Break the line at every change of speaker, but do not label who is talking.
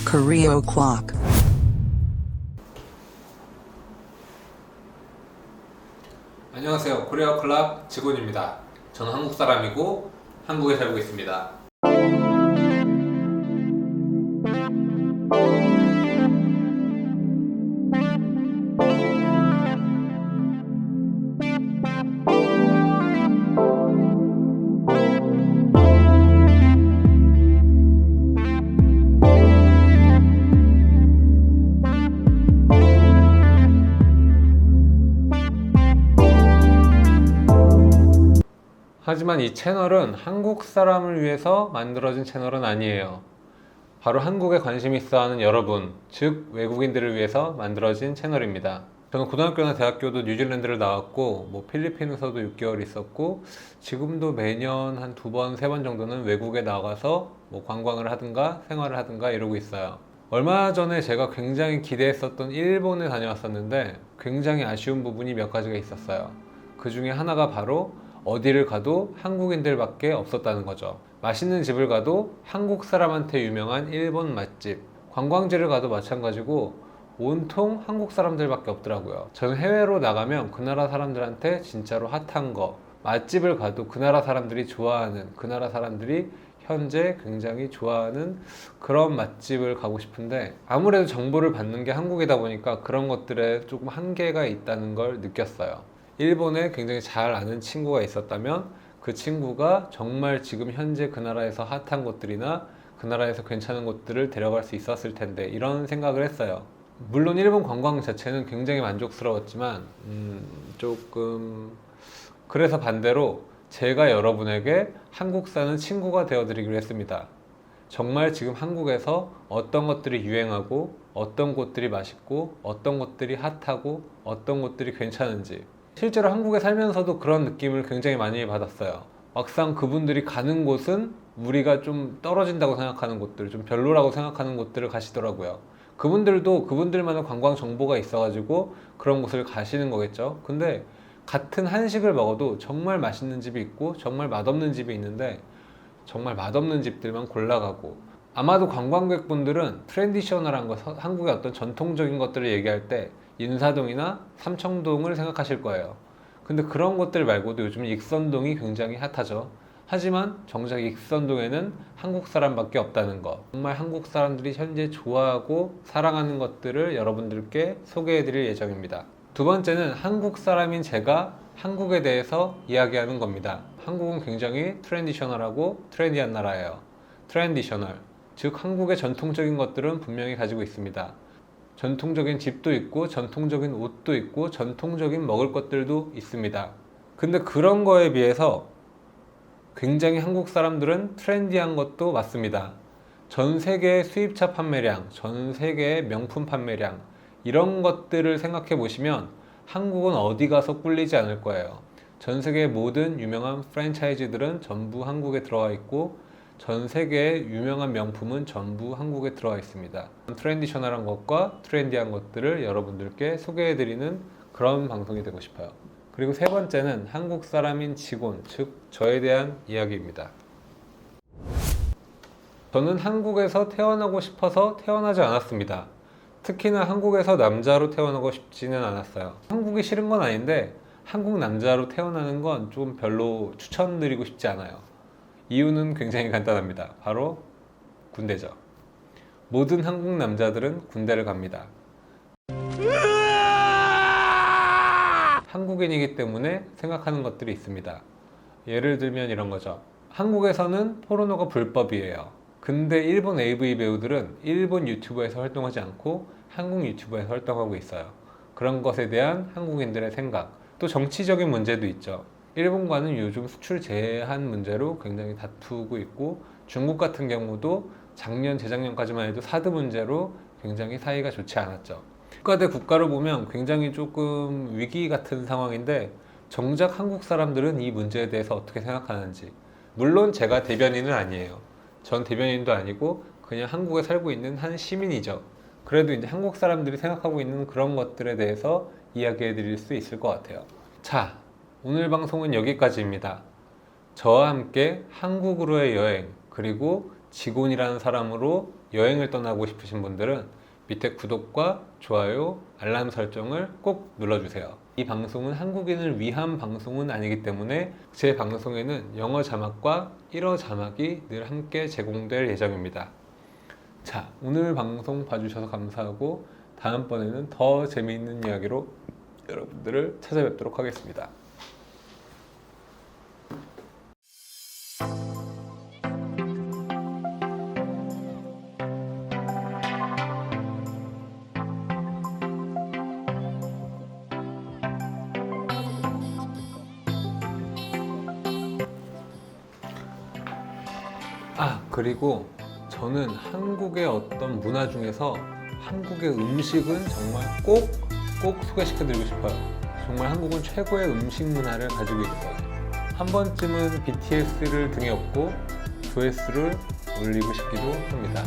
Korea Clock.
안녕하세요. 코리아 클럽 직원입니다. 저는 한국 사람이고 한국에 살고 있습니다. 하지만 이 채널은 한국 사람을 위해서 만들어진 채널은 아니에요. 바로 한국에 관심 있어 하는 여러분, 즉 외국인들을 위해서 만들어진 채널입니다. 저는 고등학교나 대학교도 뉴질랜드를 나왔고 필리핀에서도 6개월 있었고 지금도 매년 한 2번, 3번 정도는 외국에 나가서 관광을 하든가 생활을 하든가 이러고 있어요. 얼마 전에 제가 굉장히 기대했었던 일본에 다녀왔었는데 굉장히 아쉬운 부분이 몇 가지가 있었어요. 그 중에 하나가 바로 어디를 가도 한국인들밖에 없었다는 거죠. 맛있는 집을 가도 한국 사람한테 유명한 일본 맛집, 관광지를 가도 마찬가지고 온통 한국 사람들밖에 없더라고요. 저는 해외로 나가면 그 나라 사람들한테 진짜로 핫한 거, 맛집을 가도 그 나라 사람들이 좋아하는, 그 나라 사람들이 현재 굉장히 좋아하는 그런 맛집을 가고 싶은데 아무래도 정보를 받는 게 한국이다 보니까 그런 것들에 조금 한계가 있다는 걸 느꼈어요. 일본에 굉장히 잘 아는 친구가 있었다면 그 친구가 정말 지금 현재 그 나라에서 핫한 곳들이나 그 나라에서 괜찮은 곳들을 데려갈 수 있었을 텐데 이런 생각을 했어요. 물론 일본 관광 자체는 굉장히 만족스러웠지만 조금 그래서 반대로 제가 여러분에게 한국 사는 친구가 되어드리기로 했습니다. 정말 지금 한국에서 어떤 것들이 유행하고 어떤 곳들이 맛있고 어떤 곳들이 핫하고 어떤 곳들이 괜찮은지 실제로 한국에 살면서도 그런 느낌을 굉장히 많이 받았어요. 막상 그분들이 가는 곳은 우리가 좀 떨어진다고 생각하는 곳들, 좀 별로라고 생각하는 곳들을 가시더라고요. 그분들도 그분들만의 관광 정보가 있어가지고 그런 곳을 가시는 거겠죠. 근데 같은 한식을 먹어도 정말 맛있는 집이 있고 정말 맛없는 집이 있는데 정말 맛없는 집들만 골라가고 아마도 관광객분들은 트레디셔널한 것, 한국의 어떤 전통적인 것들을 얘기할 때 인사동이나 삼청동을 생각하실 거예요. 근데 그런 것들 말고도 요즘 익선동이 굉장히 핫하죠. 하지만 정작 익선동에는 한국 사람밖에 없다는 거, 정말 한국 사람들이 현재 좋아하고 사랑하는 것들을 여러분들께 소개해 드릴 예정입니다. 두 번째는 한국 사람인 제가 한국에 대해서 이야기하는 겁니다. 한국은 굉장히 트레디셔널하고 트렌디한 나라예요. 트레디셔널, 즉 한국의 전통적인 것들은 분명히 가지고 있습니다. 전통적인 집도 있고 전통적인 옷도 있고 전통적인 먹을 것들도 있습니다. 근데 그런 거에 비해서 굉장히 한국 사람들은 트렌디한 것도 맞습니다. 전 세계의 수입차 판매량, 전 세계의 명품 판매량 이런 것들을 생각해 보시면 한국은 어디 가서 꿀리지 않을 거예요. 전 세계의 모든 유명한 프랜차이즈들은 전부 한국에 들어와 있고 전 세계의 유명한 명품은 전부 한국에 들어와 있습니다. 트레디셔널한 것과 트렌디한 것들을 여러분들께 소개해드리는 그런 방송이 되고 싶어요. 그리고 세 번째는 한국 사람인 직원, 즉 저에 대한 이야기입니다. 저는 한국에서 태어나고 싶어서 태어나지 않았습니다. 특히나 한국에서 남자로 태어나고 싶지는 않았어요. 한국이 싫은 건 아닌데 한국 남자로 태어나는 건 좀 별로 추천드리고 싶지 않아요. 이유는 굉장히 간단합니다. 바로 군대죠. 모든 한국 남자들은 군대를 갑니다. 한국인이기 때문에 생각하는 것들이 있습니다. 예를 들면 이런 거죠. 한국에서는 포르노가 불법이에요. 근데 일본 AV 배우들은 일본 유튜브에서 활동하지 않고 한국 유튜브에서 활동하고 있어요. 그런 것에 대한 한국인들의 생각, 또 정치적인 문제도 있죠. 일본과는 요즘 수출 제한 문제로 굉장히 다투고 있고 중국 같은 경우도 작년, 재작년까지만 해도 사드 문제로 굉장히 사이가 좋지 않았죠. 국가 대 국가로 보면 굉장히 조금 위기 같은 상황인데 정작 한국 사람들은 이 문제에 대해서 어떻게 생각하는지 물론 제가 대변인은 아니에요. 전 대변인도 아니고 그냥 한국에 살고 있는 한 시민이죠. 그래도 이제 한국 사람들이 생각하고 있는 그런 것들에 대해서 이야기해 드릴 수 있을 것 같아요. 자, 오늘 방송은 여기까지입니다. 저와 함께 한국으로의 여행 그리고 직원이라는 사람으로 여행을 떠나고 싶으신 분들은 밑에 구독과 좋아요, 알람 설정을 꼭 눌러주세요. 이 방송은 한국인을 위한 방송은 아니기 때문에 제 방송에는 영어 자막과 1어 자막이 늘 함께 제공될 예정입니다. 자, 오늘 방송 봐주셔서 감사하고 다음번에는 더 재미있는 이야기로 여러분들을 찾아뵙도록 하겠습니다. 그리고 저는 한국의 어떤 문화 중에서 한국의 음식은 정말 꼭 소개시켜드리고 싶어요. 정말 한국은 최고의 음식 문화를 가지고 있어요. 한 번쯤은 BTS를 등에 업고 조회수를 올리고 싶기도 합니다.